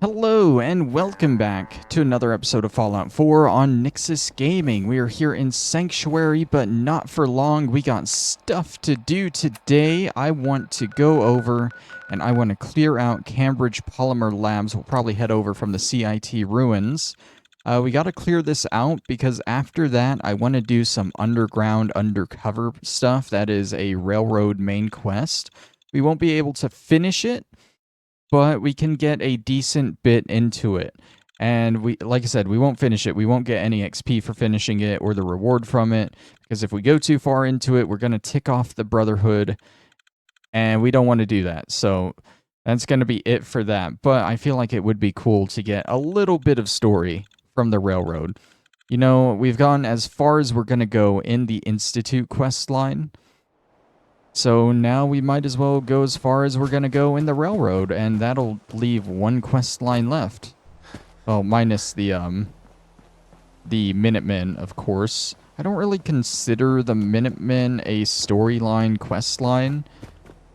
Hello and welcome back to another episode of Fallout 4 on Nyxus Gaming. We are here in Sanctuary, but not for long. We got stuff to do today. I want to go over and I want to clear out Cambridge Polymer Labs. We'll probably head over from the CIT ruins. We got to clear this out because after that I want to do some underground, undercover stuff. That is a railroad main quest. We won't be able to finish it, but we can get a decent bit into it. And like I said, we won't finish it. We won't get any XP for finishing it or the reward from it, because if we go too far into it, we're going to tick off the Brotherhood, and we don't want to do that. So that's going to be it for that. But I feel like it would be cool to get a little bit of story from the railroad. You know, we've gone as far as we're going to go in the Institute quest line. So now we might as well go as far as we're going to go in the railroad, and that'll leave one quest line left. Oh, minus the Minutemen, of course. I don't really consider the Minutemen a storyline quest line,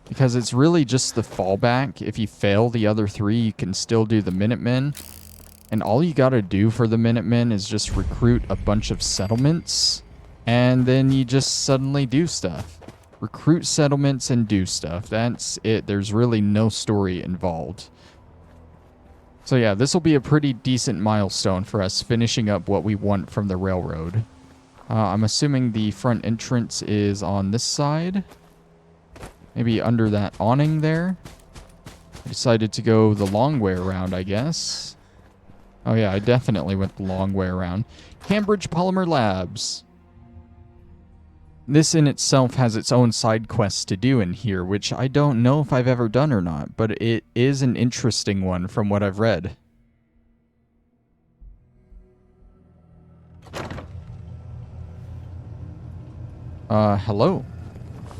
because it's really just the fallback. If you fail the other three, you can still do the Minutemen. And all you gotta do for the Minutemen is just recruit a bunch of settlements, and then you just suddenly do stuff. Recruit settlements and do stuff. That's it. There's really no story involved. So yeah, this will be a pretty decent milestone for us, finishing up what we want from the railroad. I'm assuming the front entrance is on this side. Maybe under that awning there. I decided to go the long way around, I guess. Oh yeah, I definitely went the long way around. Cambridge Polymer Labs. This in itself has its own side quests to do in here, which I don't know if I've ever done or not, but it is an interesting one from what I've read. Hello.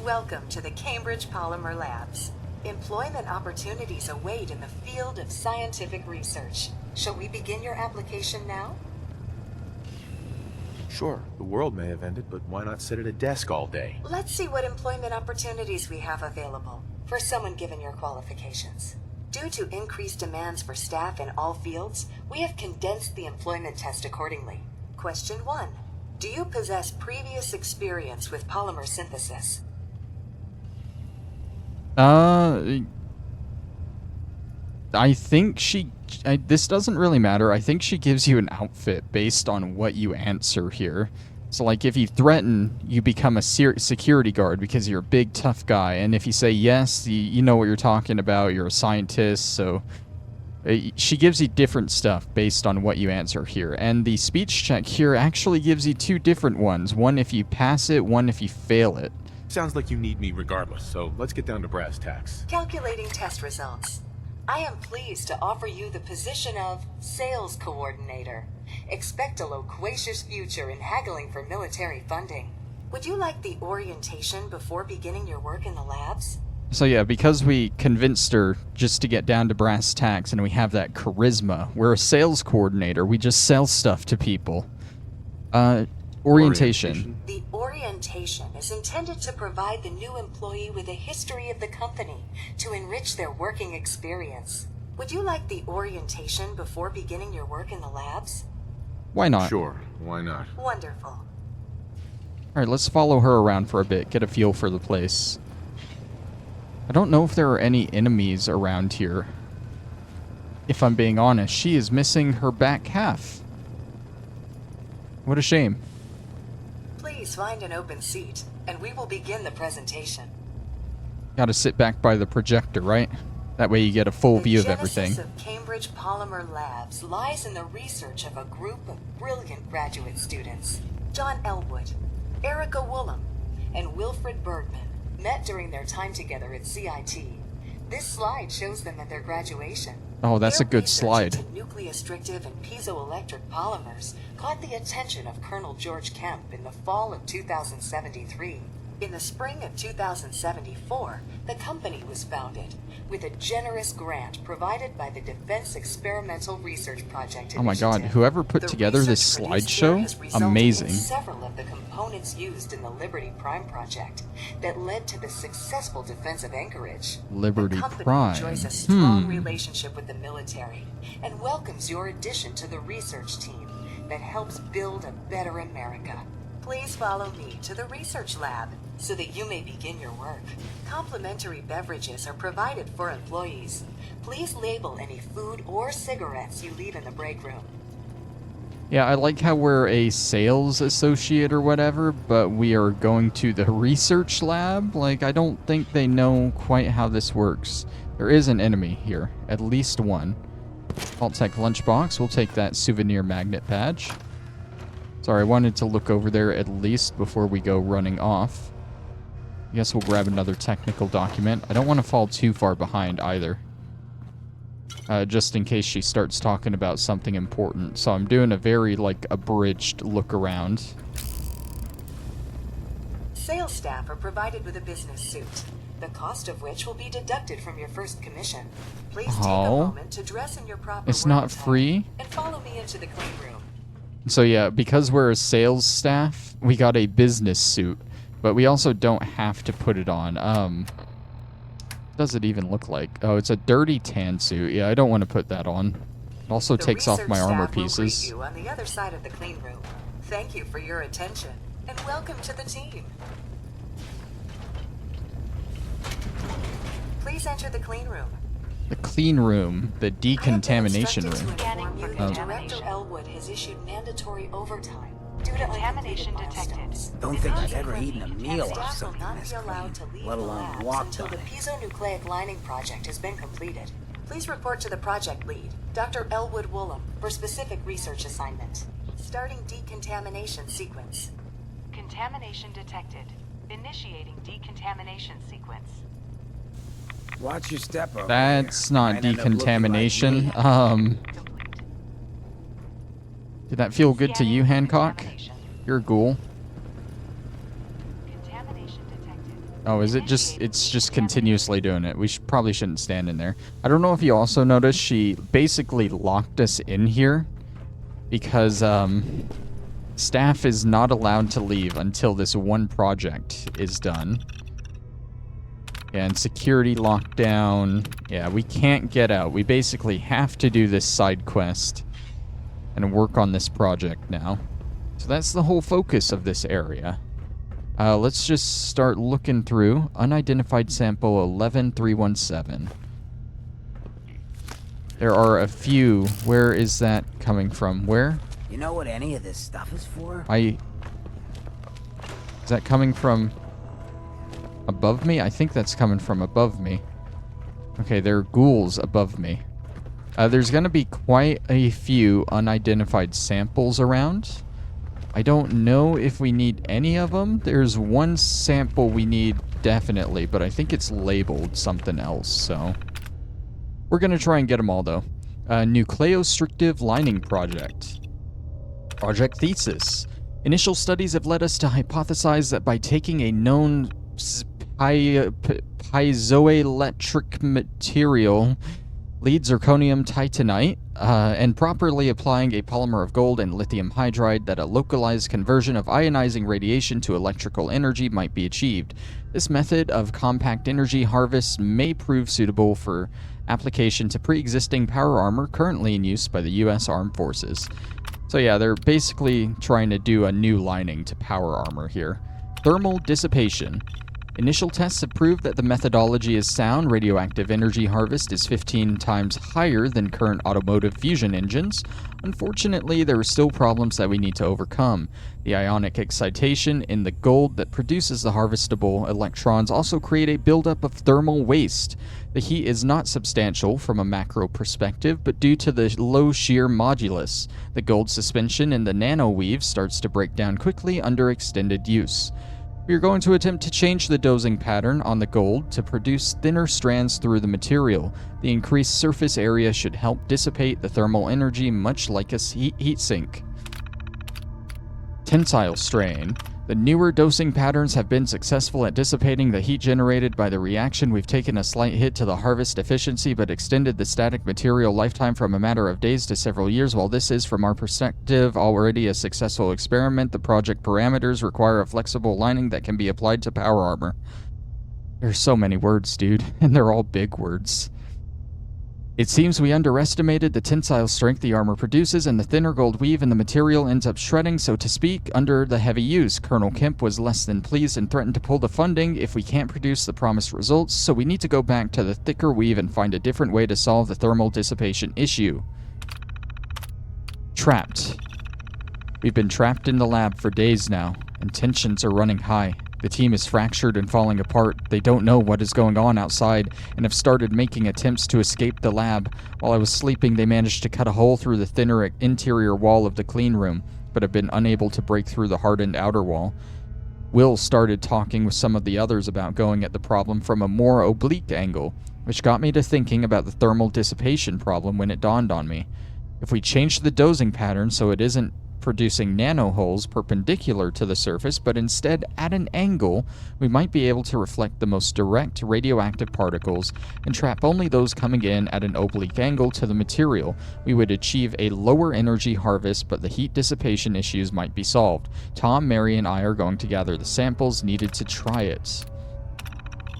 Welcome to the Cambridge Polymer Labs. Employment opportunities await in the field of scientific research. Shall we begin your application now? Sure, the world may have ended, but why not sit at a desk all day? Let's see what employment opportunities we have available for someone given your qualifications. Due to increased demands for staff in all fields, we have condensed the employment test accordingly. Question 1. Do you possess previous experience with polymer synthesis? I think this doesn't really matter. I think she gives you an outfit based on what you answer here. So, like, if you threaten, you become a security guard because you're a big, tough guy. And if you say yes, you know what you're talking about. You're a scientist. So, she gives you different stuff based on what you answer here. And the speech check here actually gives you two different ones. One if you pass it, one if you fail it. Sounds like you need me regardless, so let's get down to brass tacks. Calculating test results. I am pleased to offer you the position of Sales Coordinator. Expect a loquacious future in haggling for military funding. Would you like the orientation before beginning your work in the labs? So yeah, because we convinced her just to get down to brass tacks and we have that charisma, we're a sales coordinator. We just sell stuff to people. Orientation. The orientation is intended to provide the new employee with a history of the company to enrich their working experience. Would you like the orientation before beginning your work in the labs? Why not? Sure, why not? Wonderful. Alright, let's follow her around for a bit, get a feel for the place. I don't know if there are any enemies around here. If I'm being honest, she is missing her back half. What a shame. Please find an open seat, and we will begin the presentation. Gotta sit back by the projector, right? That way you get a full view of everything. The genesis of Cambridge Polymer Labs lies in the research of a group of brilliant graduate students. John Elwood, Erica Woolham, and Wilfred Bergman met during their time together at CIT. This slide shows them at their graduation. Oh, that's a good slide. Their research into nucleostrictive and piezoelectric polymers caught the attention of Colonel George Kemp in the fall of 2073. In the spring of 2074, the company was founded with a generous grant provided by the Defense Experimental Research Project Oh my god, Initiative. whoever put The together this research produced here slideshow, has resulted in amazing. several of the components used in the Liberty Prime project that led to the successful defense of Anchorage. Liberty the company Prime. enjoys a strong relationship with the military and welcomes your addition to the research team that helps build a better America. Please follow me to the research lab so that you may begin your work. Complimentary beverages are provided for employees. Please label any food or cigarettes you leave in the break room. Yeah, I like how we're a sales associate or whatever, but we are going to the research lab. Like, I don't think they know quite how this works. There is an enemy here, at least one. Vault-Tec lunchbox, we'll take that souvenir magnet badge. Sorry, I wanted to look over there at least before we go running off. I guess we'll grab another technical document. I don't want to fall too far behind either. Just in case she starts talking about something important. So I'm doing a very, like, abridged look around. Sales staff are provided with a business suit, the cost of which will be deducted from your first commission. Please take a moment to dress in your proper It's work not attire free? and follow me into the clean room. So yeah, because we're a sales staff, we got a business suit, but we also don't have to put it on. What does it even look like? Oh, it's a dirty tan suit. Yeah, I don't want to put that on. It also takes off my armor pieces. You on the other side of the clean room. Thank you for your attention and welcome to the team. Please enter the clean room. The clean room, the decontamination room. Director Elwood has issued mandatory overtime due to Contamination detected. Don't think I've ever eaten a meal off Staff will something not this be allowed to clean, leave let the alone labs walk until on the it. piezonucleic lining project has been completed. Please report to the project lead, Dr. Elwood Woolham, for specific research assignment. Starting decontamination sequence. Contamination detected. Initiating decontamination sequence. Watch your step over That's there. not Might end up looking like decontamination. me. Complete. Did that feel good to you, Hancock? Contamination. You're a ghoul. Contamination detected. Oh, is it just, it's just continuously doing it. We probably shouldn't stand in there. I don't know if you also noticed, she basically locked us in here because staff is not allowed to leave until this one project is done. Yeah, and security lockdown. Yeah, we can't get out. We basically have to do this side quest and work on this project now. So that's the whole focus of this area. Let's just start looking through. Unidentified sample 11317. There are a few. Where is that coming from? Where? You know what any of this stuff is for? Is that coming from above me? I think that's coming from above me. Okay, there are ghouls above me. There's going to be quite a few unidentified samples around. I don't know if we need any of them. There's one sample we need definitely, but I think it's labeled something else, so... We're going to try and get them all, though. Nucleostrictive Lining Project. Project Thesis. Initial studies have led us to hypothesize that by taking a known piezoelectric material, lead zirconium titanite, and properly applying a polymer of gold and lithium hydride, that a localized conversion of ionizing radiation to electrical energy might be achieved. This method of compact energy harvest may prove suitable for application to pre-existing power armor currently in use by the U.S. Armed Forces. So yeah, they're basically trying to do a new lining to power armor here. Thermal dissipation. Initial tests have proved that the methodology is sound. Radioactive energy harvest is 15 times higher than current automotive fusion engines. Unfortunately, there are still problems that we need to overcome. The ionic excitation in the gold that produces the harvestable electrons also create a buildup of thermal waste. The heat is not substantial from a macro perspective, but due to the low shear modulus, the gold suspension in the nanoweave starts to break down quickly under extended use. We are going to attempt to change the dosing pattern on the gold to produce thinner strands through the material. The increased surface area should help dissipate the thermal energy, much like a heat sink. Tensile strain. The newer dosing patterns have been successful at dissipating the heat generated by the reaction. We've taken a slight hit to the harvest efficiency, but extended the static material lifetime from a matter of days to several years. While this is, from our perspective, already a successful experiment, the project parameters require a flexible lining that can be applied to power armor. There's so many words, dude, and they're all big words. It seems we underestimated the tensile strength the armor produces, and the thinner gold weave in the material ends up shredding, so to speak, under the heavy use. Colonel Kemp was less than pleased and threatened to pull the funding if we can't produce the promised results, so we need to go back to the thicker weave and find a different way to solve the thermal dissipation issue. Trapped. We've been trapped in the lab for days now, and tensions are running high. The team is fractured and falling apart. They don't know what is going on outside and have started making attempts to escape the lab. While I was sleeping, they managed to cut a hole through the thinner interior wall of the clean room, but have been unable to break through the hardened outer wall. Will started talking with some of the others about going at the problem from a more oblique angle, which got me to thinking about the thermal dissipation problem when it dawned on me. If we change the dosing pattern so it isn't producing nanoholes perpendicular to the surface, but instead at an angle, we might be able to reflect the most direct radioactive particles and trap only those coming in at an oblique angle to the material. We would achieve a lower energy harvest, but the heat dissipation issues might be solved. Tom, Mary, and I are going to gather the samples needed to try it.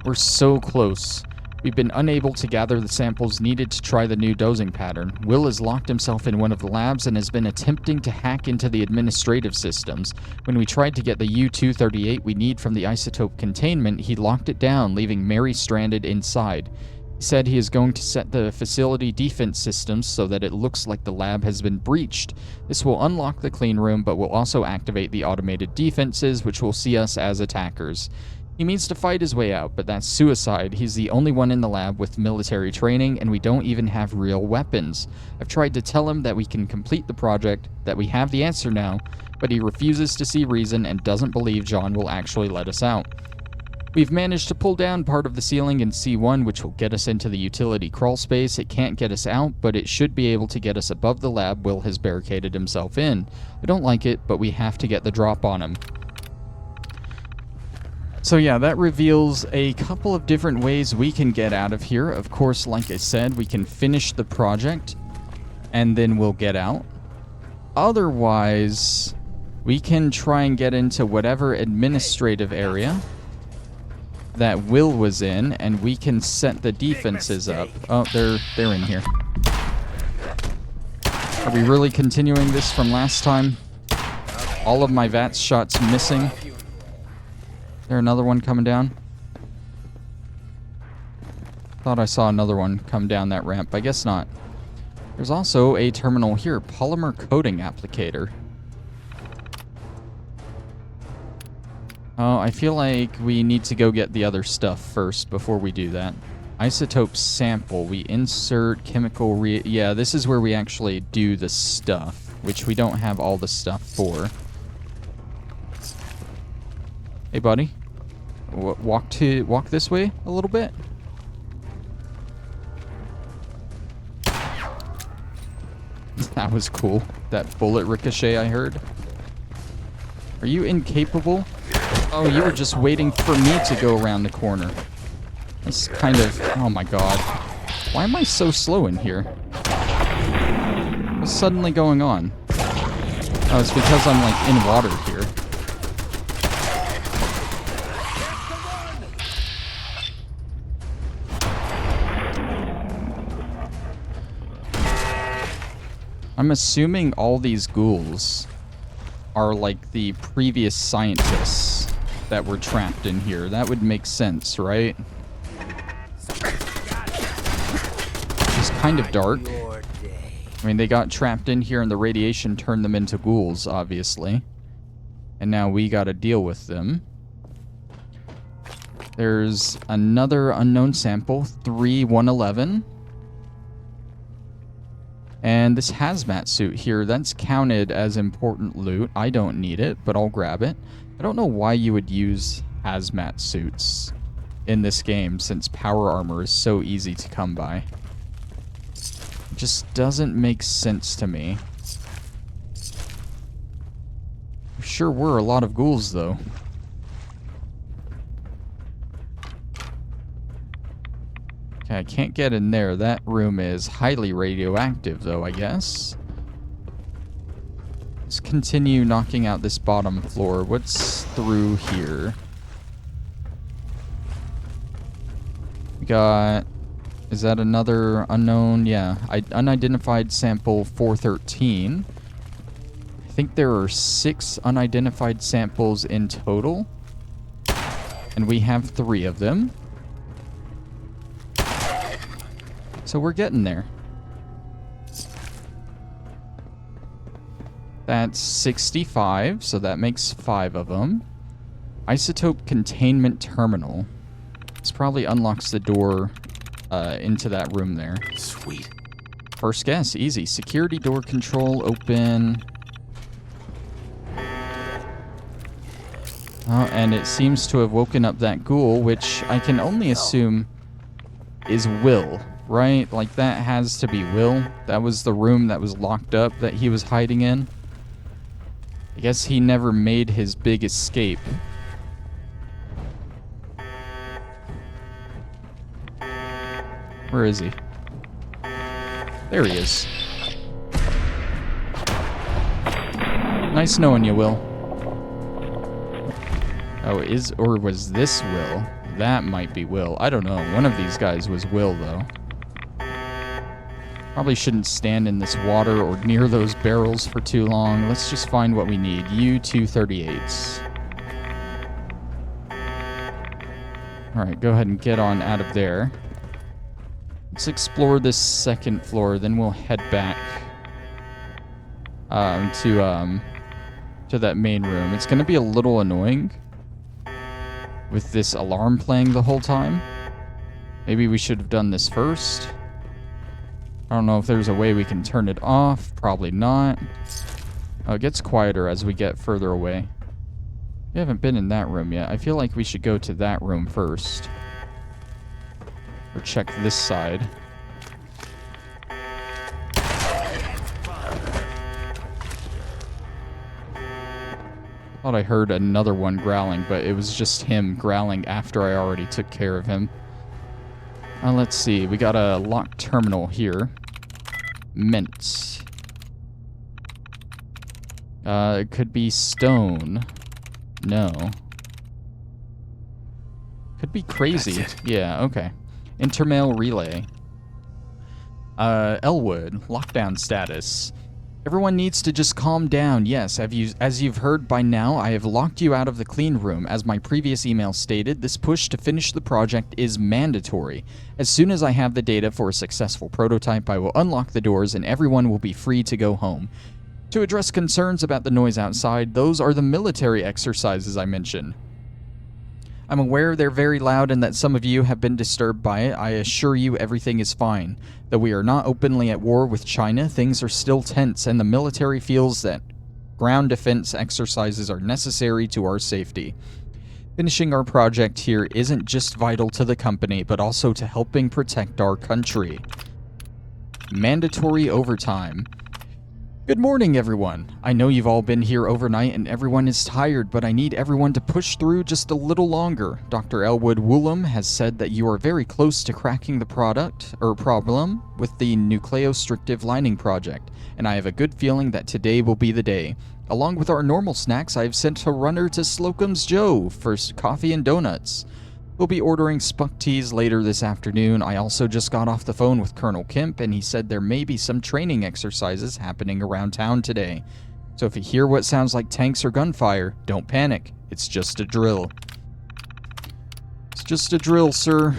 We're so close. We've been unable to gather the samples needed to try the new dosing pattern. Will has locked himself in one of the labs and has been attempting to hack into the administrative systems. When we tried to get the U-238 we need from the isotope containment, he locked it down, leaving Mary stranded inside. He said he is going to set the facility defense systems so that it looks like the lab has been breached. This will unlock the clean room, but will also activate the automated defenses, which will see us as attackers. He means to fight his way out, but that's suicide. He's the only one in the lab with military training, and we don't even have real weapons. I've tried to tell him that we can complete the project, that we have the answer now, but he refuses to see reason and doesn't believe John will actually let us out. We've managed to pull down part of the ceiling in C1, which will get us into the utility crawl space. It can't get us out, but it should be able to get us above the lab Will has barricaded himself in. I don't like it, but we have to get the drop on him. So yeah, that reveals a couple of different ways we can get out of here. Of course, like I said, we can finish the project and then we'll get out. Otherwise, we can try and get into whatever administrative area that Will was in, and we can set the defenses up. Oh, they're in here. Are we really continuing this from last time? All of my VATS shots missing. There another one coming down? Thought I saw another one come down that ramp. I guess not. There's also a terminal here. Polymer coating applicator. Oh, I feel like we need to go get the other stuff first before we do that. Isotope sample. We insert chemical yeah, this is where we actually do the stuff, which we don't have all the stuff for. Hey, buddy. Walk this way a little bit. That was cool. That bullet ricochet I heard. Are you incapable? Oh, you were just waiting for me to go around the corner. That's kind of... Oh my god. Why am I so slow in here? What's suddenly going on? Oh, it's because I'm like in water here. I'm assuming all these ghouls are like the previous scientists that were trapped in here. That would make sense, right? It's kind of dark. I mean, they got trapped in here and the radiation turned them into ghouls, obviously. And now we gotta deal with them. There's another unknown sample, 3111. And this hazmat suit here, that's counted as important loot. I don't need it, but I'll grab it. I don't know why you would use hazmat suits in this game, since power armor is so easy to come by. It just doesn't make sense to me. sure were a lot of ghouls, though. Okay, I can't get in there. That room is highly radioactive, though, I guess. Let's continue knocking out this bottom floor. What's through here? We got... Is that another unknown? Yeah, unidentified sample 413. I think there are 6 unidentified samples in total. And we have 3 of them. So we're getting there. That's 65, so that makes 5 of them. Isotope containment terminal. This probably unlocks the door into that room there. Sweet. First guess, easy. Security door control, open. Oh, and it seems to have woken up that ghoul, which I can only assume is Will, right? Like, that has to be Will. That was the room that was locked up that he was hiding in. I guess he never made his big escape. Where is he? There he is. Nice knowing you, Will. Oh, or was this Will? That might be Will. I don't know. One of these guys was Will, though. Probably shouldn't stand in this water or near those barrels for too long. Let's just find what we need. U-238s. Alright, go ahead and get on out of there. Let's explore this second floor, then we'll head back to that main room. It's going to be a little annoying with this alarm playing the whole time. Maybe we should have done this first. I don't know if there's a way we can turn it off. Probably not. Oh, it gets quieter as we get further away. We haven't been in that room yet. I feel like we should go to that room first. Or check this side. Thought I heard another one growling, but it was just him growling after I already took care of him. Let's see. We got a locked terminal here. Mint. It could be stone. No. Could be crazy. Yeah, okay. Intermail relay. Elwood, lockdown status. Everyone needs to just calm down. Yes, as you've heard by now, I have locked you out of the clean room. As my previous email stated, this push to finish the project is mandatory. As soon as I have the data for a successful prototype, I will unlock the doors and everyone will be free to go home. To address concerns about the noise outside, those are the military exercises I mentioned. I'm aware they're very loud and that some of you have been disturbed by it. I assure you everything is fine. Though we are not openly at war with China, things are still tense and the military feels that ground defense exercises are necessary to our safety. Finishing our project here isn't just vital to the company, but also to helping protect our country. Mandatory overtime. Good morning, everyone. I know you've all been here overnight and everyone is tired, but I need everyone to push through just a little longer. Dr. Elwood Woolham has said that you are very close to cracking the problem with the nucleostrictive lining project, and I have a good feeling that today will be the day. Along with our normal snacks, I have sent a runner to Slocum's Joe for coffee and donuts. We'll be ordering Spuck teas later this afternoon. I also just got off the phone with Colonel Kemp, and he said there may be some training exercises happening around town today. So if you hear what sounds like tanks or gunfire, don't panic. It's just a drill. It's just a drill, sir.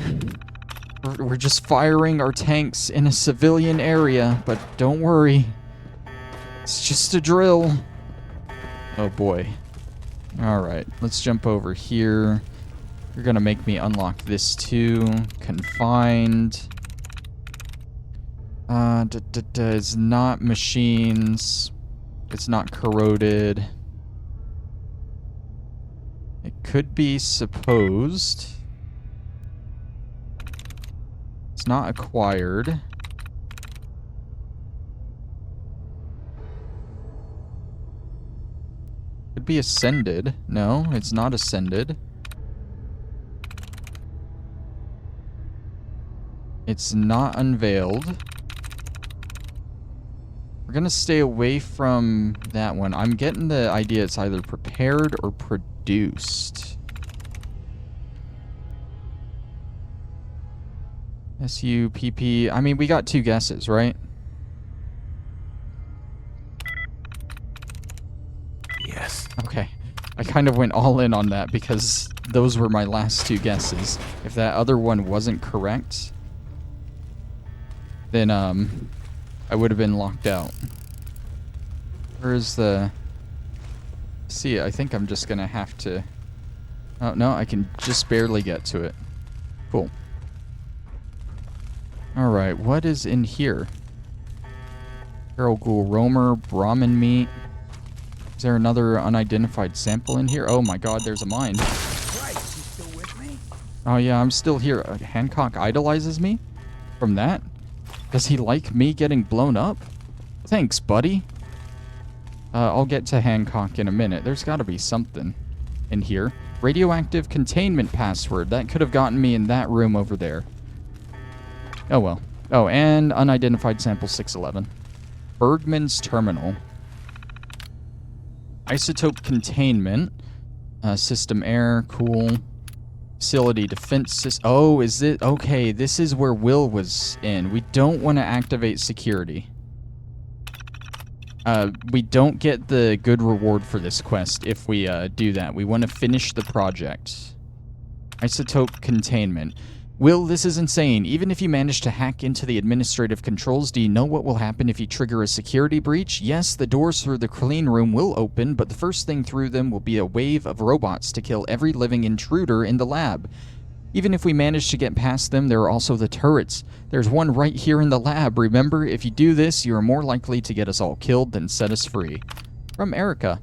We're just firing our tanks in a civilian area, but don't worry. It's just a drill. Oh boy. Alright, let's jump over here. You're gonna make me unlock this too. Confined. It's not machines. It's not corroded. It could be supposed. It's not acquired. Could Could be ascended. No, it's not ascended. It's not unveiled. We're gonna stay away from that one. I'm getting the idea it's either prepared or produced. SUPP. I mean, we got 2 guesses, right? Yes. Okay. I kind of went all in on that because those were my last 2 guesses. If that other one wasn't correct, then I would have been locked out. Where is the... See, I think I'm just gonna have to... Oh, no, I can just barely get to it. Cool. Alright, what is in here? Feral Ghoul Roamer, Brahmin meat. Is there another unidentified sample in here? Oh my god, there's a mine. Right, you still with me? Oh yeah, I'm still here. Hancock idolizes me? From that? Does he like me getting blown up? Thanks, buddy. I'll get to Hancock in a minute. There's gotta be something in here. Radioactive containment password. That could have gotten me in that room over there. Oh well. Oh, and unidentified sample 611. Bergman's terminal. Isotope containment. System error. Cool. Facility defense system. Oh, is it? Okay, this is where Will was in. We don't want to activate security. We don't get the good reward for this quest if we do that. We want to finish the project. Isotope containment. Will, this is insane. Even if you manage to hack into the administrative controls, do you know what will happen if you trigger a security breach? Yes, the doors through the clean room will open, but the first thing through them will be a wave of robots to kill every living intruder in the lab. Even if we manage to get past them, there are also the turrets. There's one right here in the lab. Remember, if you do this, you are more likely to get us all killed than set us free. From Erica.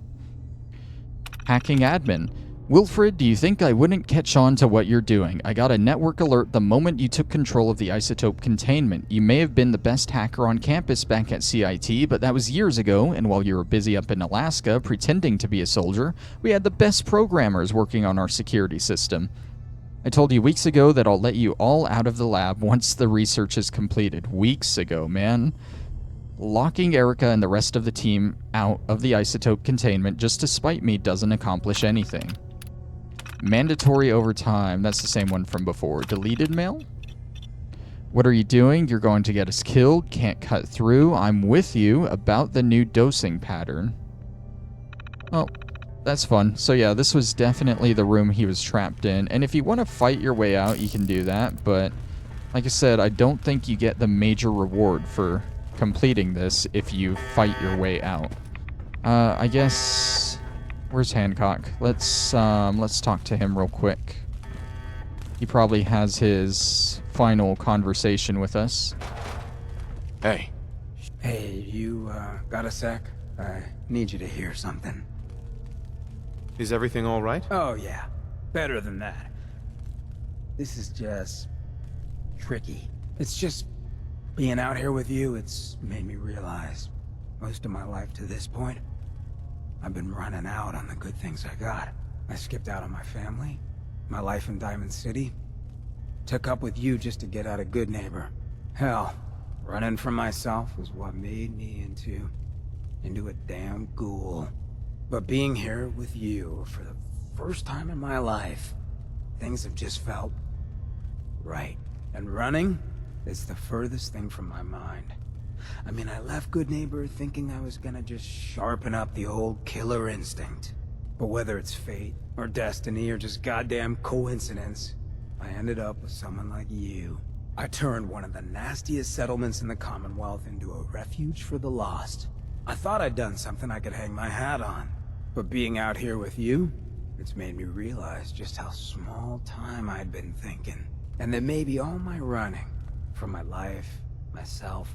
Hacking admin. Wilfred, do you think I wouldn't catch on to what you're doing? I got a network alert the moment you took control of the isotope containment. You may have been the best hacker on campus back at CIT, but that was years ago, and while you were busy up in Alaska pretending to be a soldier, we had the best programmers working on our security system. I told you weeks ago that I'll let you all out of the lab once the research is completed. Weeks ago, man. Locking Erica and the rest of the team out of the isotope containment just to spite me doesn't accomplish anything. Mandatory overtime. That's the same one from before. Deleted mail? What are you doing? You're going to get us killed. Can't cut through. I'm with you about the new dosing pattern. Oh, that's fun. So yeah, this was definitely the room he was trapped in. And if you want to fight your way out, you can do that. But like I said, I don't think you get the major reward for completing this if you fight your way out. I guess... Where's Hancock? Let's talk to him real quick. He probably has his final conversation with us. Hey. Hey, you, got a sec? I need you to hear something. Is everything all right? Oh, yeah. Better than that. This is just... tricky. It's just... being out here with you, it's made me realize... most of my life to this point... I've been running out on the good things I got. I skipped out on my family, my life in Diamond City. Took up with you just to get out a good neighbor. Hell, running from myself was what made me into a damn ghoul. But being here with you for the first time in my life, things have just felt right. And running is the furthest thing from my mind. I mean, I left Good Neighbor thinking I was gonna just sharpen up the old killer instinct. But whether it's fate, or destiny, or just goddamn coincidence, I ended up with someone like you. I turned one of the nastiest settlements in the Commonwealth into a refuge for the lost. I thought I'd done something I could hang my hat on. But being out here with you, it's made me realize just how small time I'd been thinking. And that maybe all my running, from my life, myself,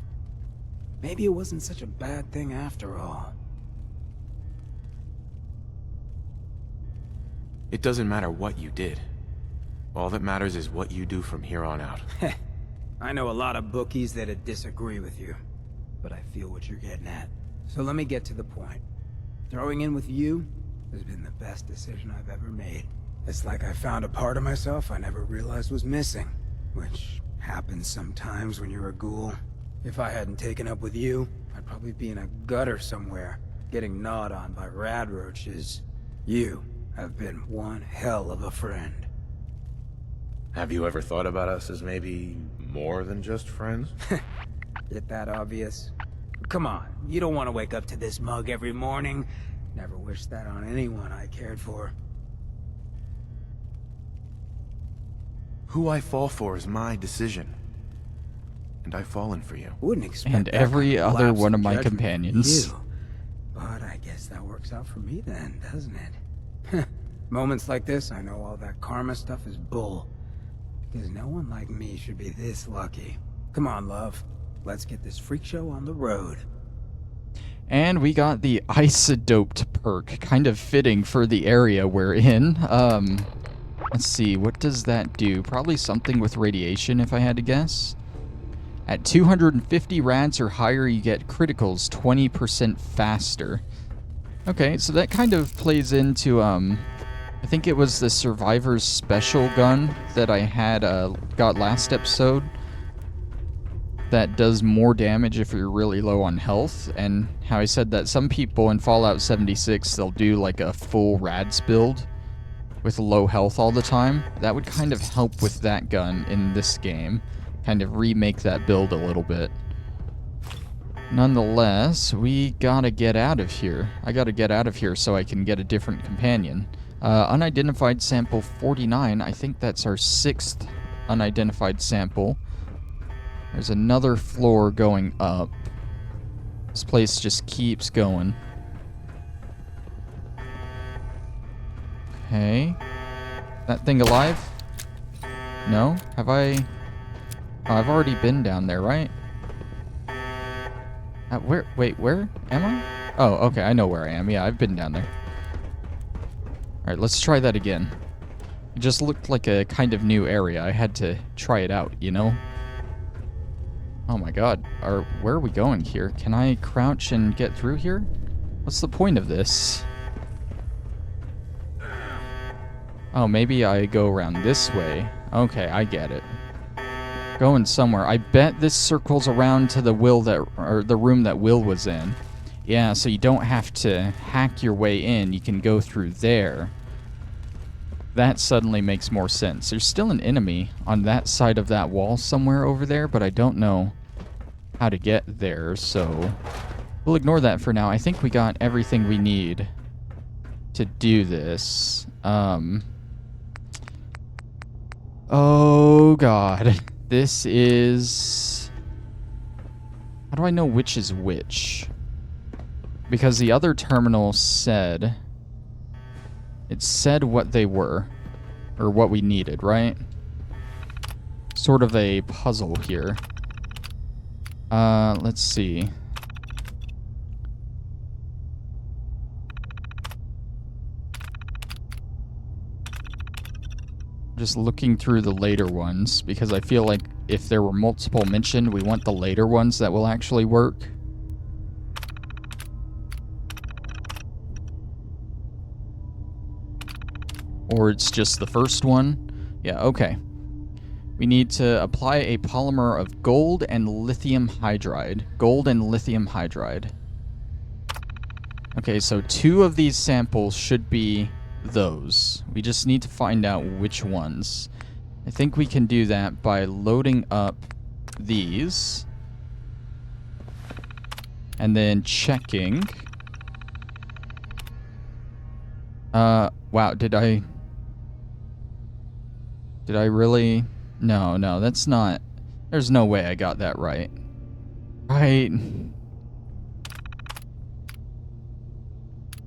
maybe it wasn't such a bad thing after all. It doesn't matter what you did. All that matters is what you do from here on out. I know a lot of bookies that'd disagree with you, but I feel what you're getting at. So let me get to the point. Throwing in with you, has been the best decision I've ever made. It's like I found a part of myself I never realized was missing, which happens sometimes when you're a ghoul. If I hadn't taken up with you, I'd probably be in a gutter somewhere, getting gnawed on by rad roaches. You have been one hell of a friend. Have you ever thought about us as maybe more than just friends? Is that obvious? Come on, you don't want to wake up to this mug every morning. Never wished that on anyone I cared for. Who I fall for is my decision. And I've fallen for you. Wouldn't expect And that every kind of other lapse one in of my judgment from companions. you. But I guess that works out for me then, doesn't it? Moments like this, I know all that karma stuff is bull. Because no one like me should be this lucky. Come on, love. Let's get this freak show on the road. And we got the isodoped perk, kind of fitting for the area we're in. Let's see, what does that do? Probably something with radiation, if I had to guess. At 250 rads or higher, you get criticals 20% faster. Okay, so that kind of plays into, I think it was the Survivor's special gun that I had, got last episode. That does more damage if you're really low on health, and how I said that some people in Fallout 76, they'll do like a full rads build with low health all the time. That would kind of help with that gun in this game. Kind of remake that build a little bit. Nonetheless, we gotta get out of here. I gotta get out of here so I can get a different companion. Unidentified sample 49, I think that's our 6th unidentified sample. There's another floor going up. This place just keeps going. Okay. That thing alive? No? Have I... Oh, I've already been down there, right? Where? Wait, where am I? Oh, okay, I know where I am. Yeah, I've been down there. Alright, let's try that again. It just looked like a kind of new area. I had to try it out, you know? Oh my god. Where are we going here? Can I crouch and get through here? What's the point of this? Oh, maybe I go around this way. Okay, I get it. Going somewhere. I bet this circles around to the the room that Will was in. Yeah, so you don't have to hack your way in. You can go through there. That suddenly makes more sense. There's still an enemy on that side of that wall somewhere over there, but I don't know how to get there, so we'll ignore that for now. I think we got everything we need to do this. Oh god. This is... How do I know which is which? Because the other terminal said... It said what they were. Or what we needed, right? Sort of a puzzle here. Let's see. Just looking through the later ones, because I feel like if there were multiple mentioned, we want the later ones that will actually work. Or it's just the first one. Yeah, okay. We need to apply a polymer of gold and lithium hydride. Gold and lithium hydride. Okay, so 2 of these samples should be those. We just need to find out which ones. I think we can do that by loading up these. And then checking. Wow, did I really... No, that's not... There's no way I got that right. Right.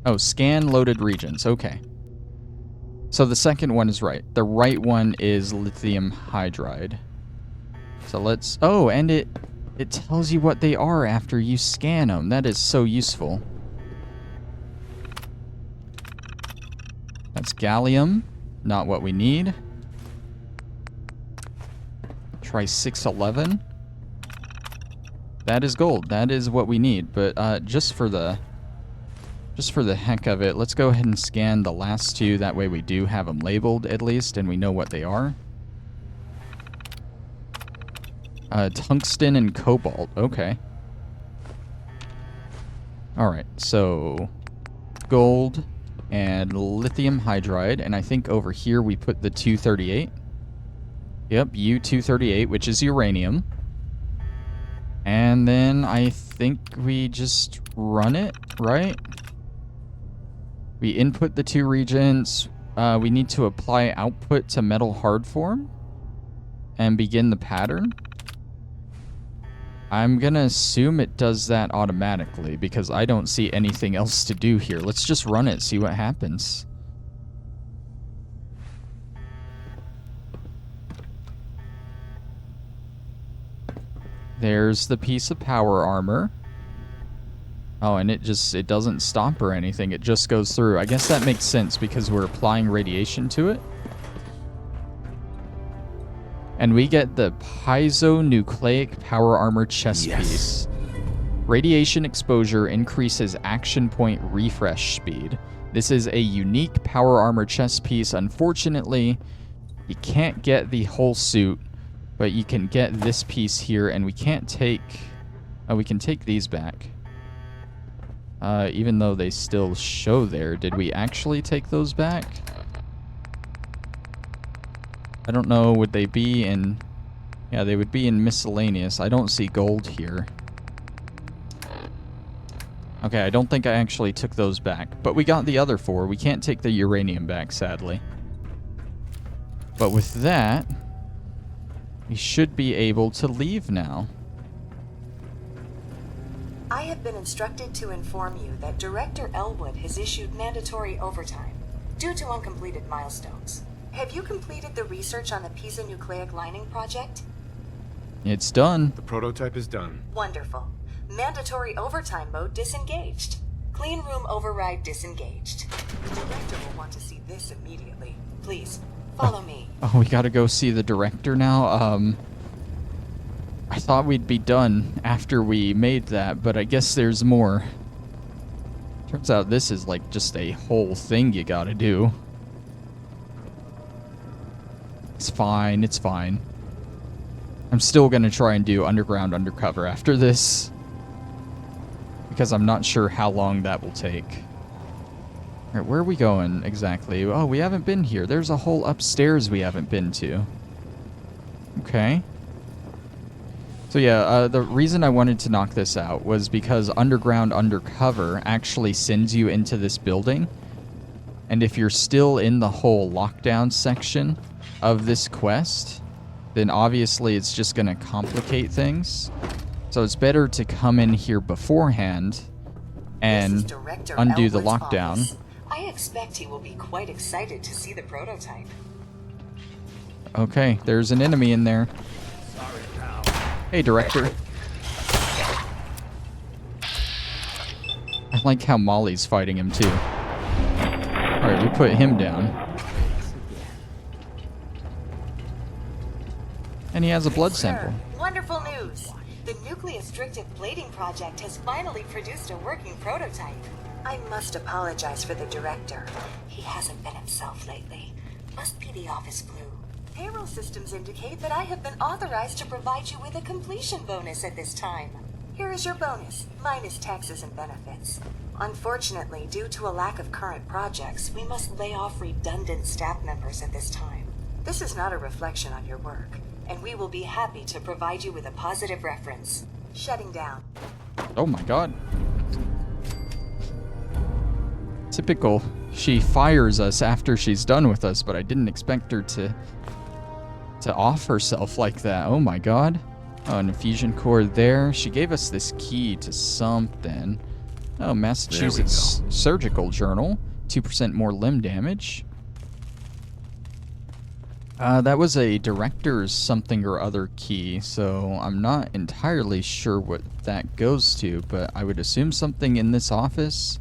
Oh, scan loaded regions. Okay. So the second one is right. The right one is lithium hydride. So let's... Oh, and it tells you what they are after you scan them. That is so useful. That's gallium. Not what we need. Try 611. That is gold. That is what we need. But just for the Just for the heck of it, let's go ahead and scan the last two. That way we do have them labeled at least, and we know what they are. Tungsten and cobalt. Okay. Alright, so gold and lithium hydride, and I think over here we put the 238. Yep, U-238, which is uranium. And then I think we just run it, right? We input the two reagents. We need to apply output to metal hard form and begin the pattern. I'm gonna assume it does that automatically because I don't see anything else to do here. Let's just run it, see what happens. There's the piece of power armor. Oh, and it doesn't stop or anything. It just goes through. I guess that makes sense because we're applying radiation to it. And we get the piezonucleic power armor chest piece. Radiation exposure increases action point refresh speed. This is a unique power armor chest piece. Unfortunately, you can't get the whole suit, but you can get this piece here, and we can't take... Oh, we can take these back. Even though they still show there. Did we actually take those back? I don't know, would they be in... Yeah, they would be in miscellaneous. I don't see gold here. Okay, I don't think I actually took those back. But we got the other four. We can't take the uranium back, sadly. But with that, we should be able to leave now. I have been instructed to inform you that Director Elwood has issued mandatory overtime due to uncompleted milestones. Have you completed the research on the piezonucleic lining project? It's done. The prototype is done. Wonderful. Mandatory overtime mode disengaged. Clean room override disengaged. The director will want to see this immediately. Please, follow me. Oh, we gotta go see the director now? I thought we'd be done after we made that, but I guess there's more. Turns out this is like just a whole thing you gotta do. It's fine, it's fine. I'm still gonna try and do underground undercover after this, because I'm not sure how long that will take. Alright, where are we going exactly? Oh, we haven't been here. There's a whole upstairs we haven't been to. Okay. So yeah, the reason I wanted to knock this out was because underground undercover actually sends you into this building. And if you're still in the whole lockdown section of this quest, then obviously it's just going to complicate things. So it's better to come in here beforehand and undo the lockdown. Office. I expect he will be quite excited to see the prototype. Okay, there's an enemy in there. Hey, Director. I like how Molly's fighting him, too. Alright, we put him down. And he has a blood sample. Wonderful news! The nucleostrictive plating project has finally produced a working prototype. I must apologize for the director. He hasn't been himself lately. Must be the office flu. Payroll systems indicate that I have been authorized to provide you with a completion bonus at this time. Here is your bonus, minus taxes and benefits. Unfortunately, due to a lack of current projects, we must lay off redundant staff members at this time. This is not a reflection on your work, and we will be happy to provide you with a positive reference. Shutting down. Oh my god. Typical. She fires us after she's done with us, but I didn't expect her to off herself like that. Oh my god. Oh, an infusion core there. She gave us this key to something. Oh, Massachusetts Surgical Journal. 2% more limb damage. That was a director's something or other key, so I'm not entirely sure what that goes to, but I would assume something in this office.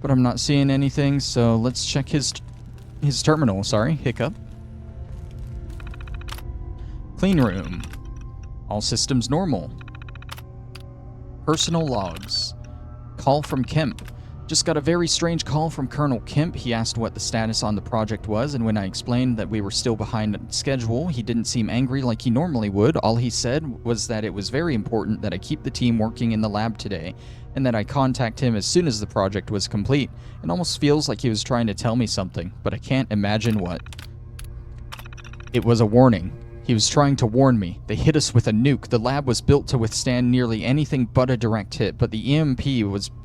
But I'm not seeing anything, so let's check his terminal. Sorry, hiccup. Clean room. All systems normal. Personal logs. Call from Kemp. Just got a very strange call from Colonel Kemp. He asked what the status on the project was, and when I explained that we were still behind schedule, he didn't seem angry like he normally would. All he said was that it was very important that I keep the team working in the lab today, and that I contact him as soon as the project was complete. It almost feels like he was trying to tell me something, but I can't imagine what. It was a warning. He was trying to warn me. They hit us with a nuke. The lab was built to withstand nearly anything but a direct hit, but the EMP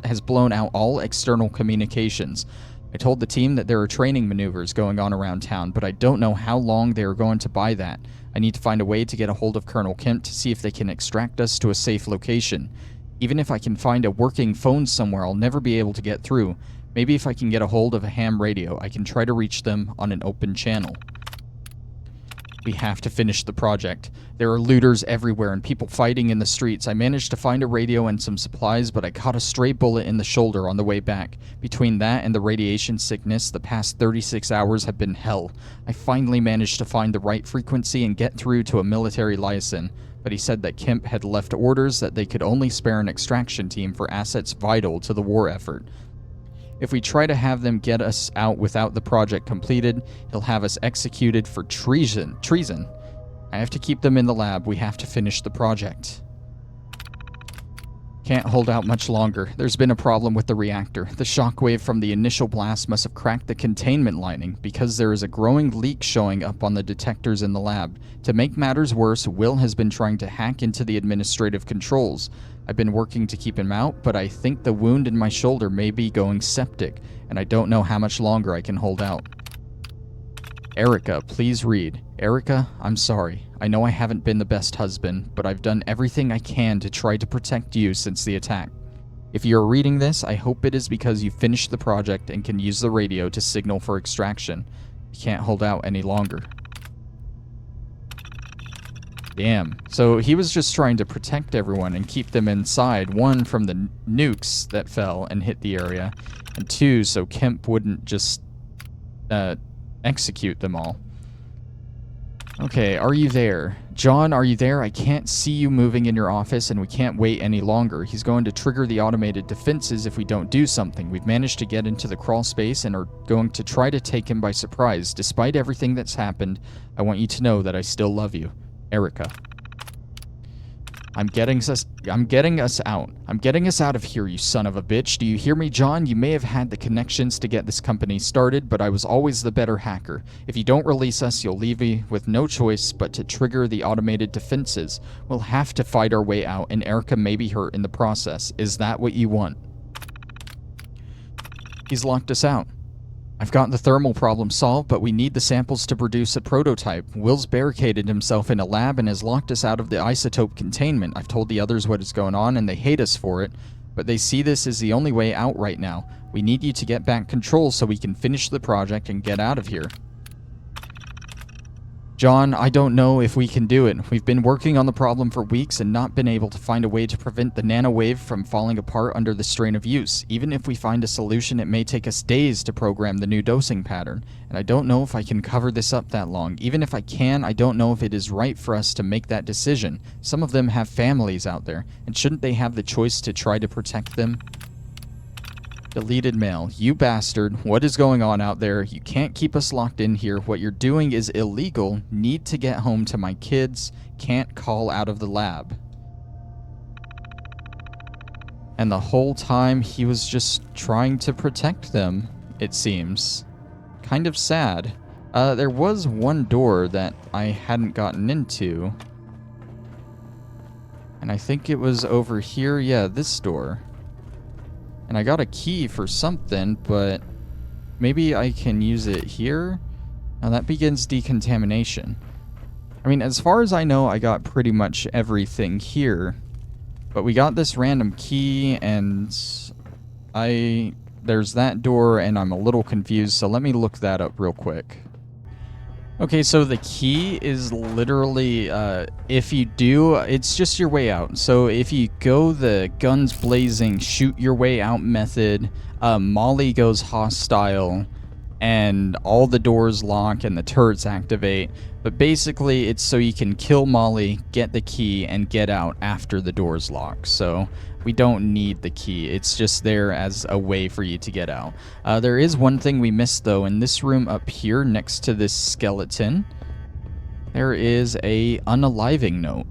has blown out all external communications. I told the team that there are training maneuvers going on around town, but I don't know how long they are going to buy that. I need to find a way to get a hold of Colonel Kemp to see if they can extract us to a safe location. Even if I can find a working phone somewhere, I'll never be able to get through. Maybe if I can get a hold of a ham radio, I can try to reach them on an open channel. We have to finish the project. There are looters everywhere and people fighting in the streets. I managed to find a radio and some supplies, but I caught a stray bullet in the shoulder on the way back. Between that and the radiation sickness, the past 36 hours have been hell. I finally managed to find the right frequency and get through to a military liaison, but he said that Kemp had left orders that they could only spare an extraction team for assets vital to the war effort. If we try to have them get us out without the project completed, he'll have us executed for treason. I have to keep them in the lab. We have to finish the project. Can't hold out much longer. There's been a problem with the reactor. The shockwave from the initial blast must have cracked the containment lining because there is a growing leak showing up on the detectors in the lab. To make matters worse, Will has been trying to hack into the administrative controls. I've been working to keep him out, but I think the wound in my shoulder may be going septic, and I don't know how much longer I can hold out. Erica, please read. Erica, I'm sorry. I know I haven't been the best husband, but I've done everything I can to try to protect you since the attack. If you're reading this, I hope it is because you finished the project and can use the radio to signal for extraction. You can't hold out any longer. Damn. So he was just trying to protect everyone and keep them inside. One, from the nukes that fell and hit the area. And two, so Kemp wouldn't just execute them all. Okay, are you there? John, are you there? I can't see you moving in your office and we can't wait any longer. He's going to trigger the automated defenses if we don't do something. We've managed to get into the crawl space and are going to try to take him by surprise. Despite everything that's happened, I want you to know that I still love you. Erica. I'm getting us out. I'm getting us out of here, you son of a bitch. Do you hear me, John? You may have had the connections to get this company started, but I was always the better hacker. If you don't release us, you'll leave me with no choice but to trigger the automated defenses. We'll have to fight our way out, and Erica may be hurt in the process. Is that what you want? He's locked us out. I've got the thermal problem solved, but we need the samples to produce a prototype. Will's barricaded himself in a lab and has locked us out of the isotope containment. I've told the others what is going on, and they hate us for it, but they see this as the only way out right now. We need you to get back control so we can finish the project and get out of here. John, I don't know if we can do it. We've been working on the problem for weeks and not been able to find a way to prevent the nanowave from falling apart under the strain of use. Even if we find a solution, it may take us days to program the new dosing pattern. And I don't know if I can cover this up that long. Even if I can, I don't know if it is right for us to make that decision. Some of them have families out there, and shouldn't they have the choice to try to protect them? Deleted mail. You bastard. What is going on out there? You can't keep us locked in here. What you're doing is illegal. Need to get home to my kids. Can't call out of the lab. And the whole time he was just trying to protect them, it seems. Kind of sad. There was one door that I hadn't gotten into. And I think it was over here. Yeah, this door. And I got a key for something, but maybe I can use it here? Now that begins decontamination. I mean, as far as I know, I got pretty much everything here. But we got this random key, and there's that door, and I'm a little confused, so let me look that up real quick. Okay, so the key is literally, if you do, it's just your way out. So if you go the guns blazing, shoot your way out method, Molly goes hostile, and all the doors lock and the turrets activate. But basically, it's so you can kill Molly, get the key, and get out after the doors lock. So We don't need the key. It's just there as a way for you to get out. There is one thing we missed, though. In this room up here, next to this skeleton, there is a unaliving note.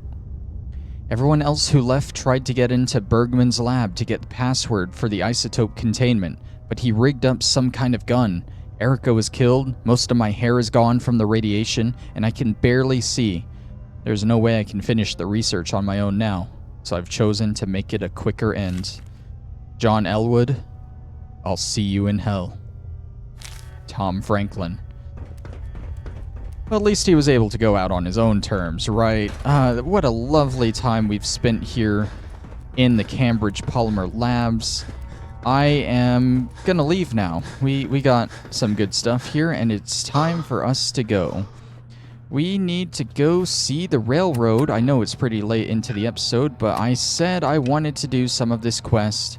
Everyone else who left tried to get into Bergman's lab to get the password for the isotope containment, but he rigged up some kind of gun. Erica was killed, most of my hair is gone from the radiation, and I can barely see. There's no way I can finish the research on my own now, so I've chosen to make it a quicker end. John Elwood, I'll see you in hell. Tom Franklin. Well, at least he was able to go out on his own terms, right? What a lovely time we've spent here in the Cambridge Polymer Labs. I am gonna leave now. We got some good stuff here, and it's time for us to go. We need to go see the railroad. I know it's pretty late into the episode, but I said I wanted to do some of this quest.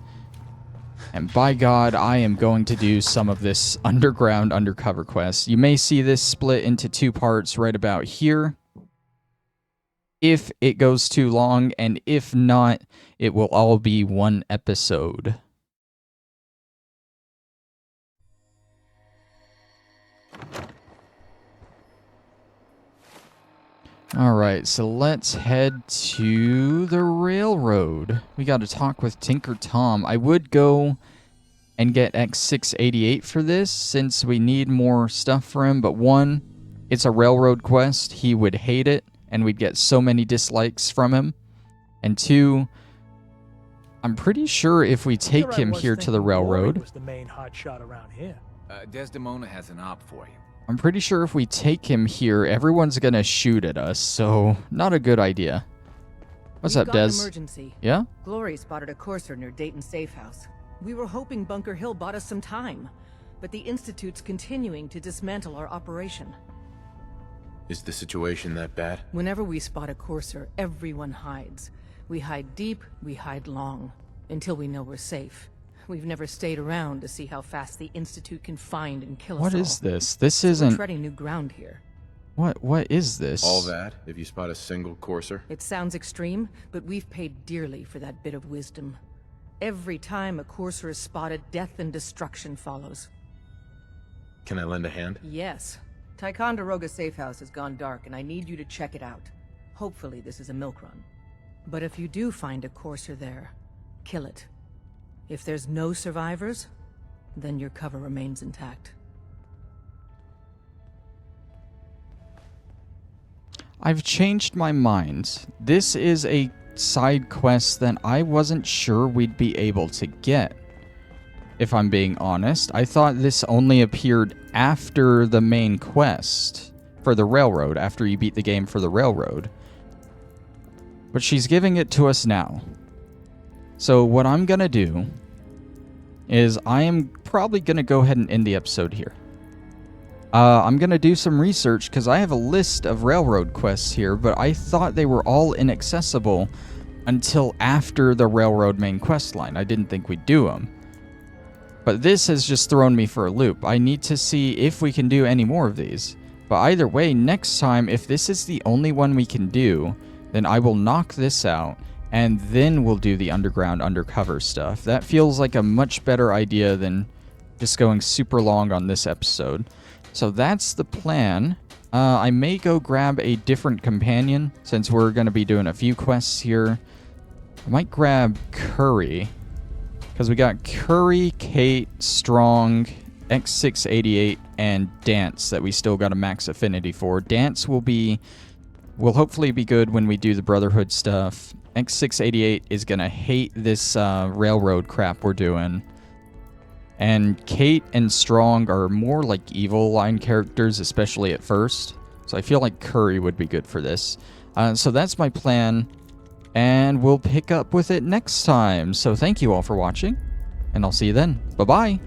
And by God, I am going to do some of this underground undercover quest. You may see this split into 2 parts right about here, if it goes too long, and if not, it will all be one episode. Alright, so let's head to the railroad. We got to talk with Tinker Tom. I would go and get X688 for this, since we need more stuff for him, but 1, it's a railroad quest. He would hate it, and we'd get so many dislikes from him. And 2, I'm pretty sure if we take him here to the railroad... Was the main hotshot around here. Desdemona has an op for you. I'm pretty sure if we take him here, everyone's gonna shoot at us, so not a good idea. What's up, Des? Emergency. Yeah? Glory spotted a courser near Dayton Safe House. We were hoping Bunker Hill bought us some time, but the Institute's continuing to dismantle our operation. Is the situation that bad? Whenever we spot a courser, everyone hides. We hide deep, we hide long, until we know we're safe. We've never stayed around to see how fast the Institute can find and kill us all. What is this? This We're isn't... treading new ground here. What is this? All that, if you spot a single courser? It sounds extreme, but we've paid dearly for that bit of wisdom. Every time a courser is spotted, death and destruction follows. Can I lend a hand? Yes. Ticonderoga Safe House has gone dark, and I need you to check it out. Hopefully this is a milk run. But if you do find a courser there, kill it. If there's no survivors, then your cover remains intact. I've changed my mind. This is a side quest that I wasn't sure we'd be able to get. If I'm being honest, I thought this only appeared after the main quest for the railroad, after you beat the game for the railroad. But she's giving it to us now. So what I'm gonna do is I am probably gonna go ahead and end the episode here. I'm gonna do some research because I have a list of railroad quests here, but I thought they were all inaccessible until after the railroad main quest line. I didn't think we'd do them. But this has just thrown me for a loop. I need to see if we can do any more of these. But either way, next time, if this is the only one we can do, then I will knock this out, and then we'll do the underground undercover stuff. That feels like a much better idea than just going super long on this episode. So that's the plan. I may go grab a different companion, since we're going to be doing a few quests here. I might grab Curry, because we got Curry, Kate, Strong, X688, and Dance that we still got a max affinity for. Dance will hopefully be good when we do the Brotherhood stuff. X688 is going to hate this railroad crap we're doing. And Kate and Strong are more like evil line characters, especially at first. So I feel like Curry would be good for this. So that's my plan. And we'll pick up with it next time. So thank you all for watching. And I'll see you then. Bye-bye.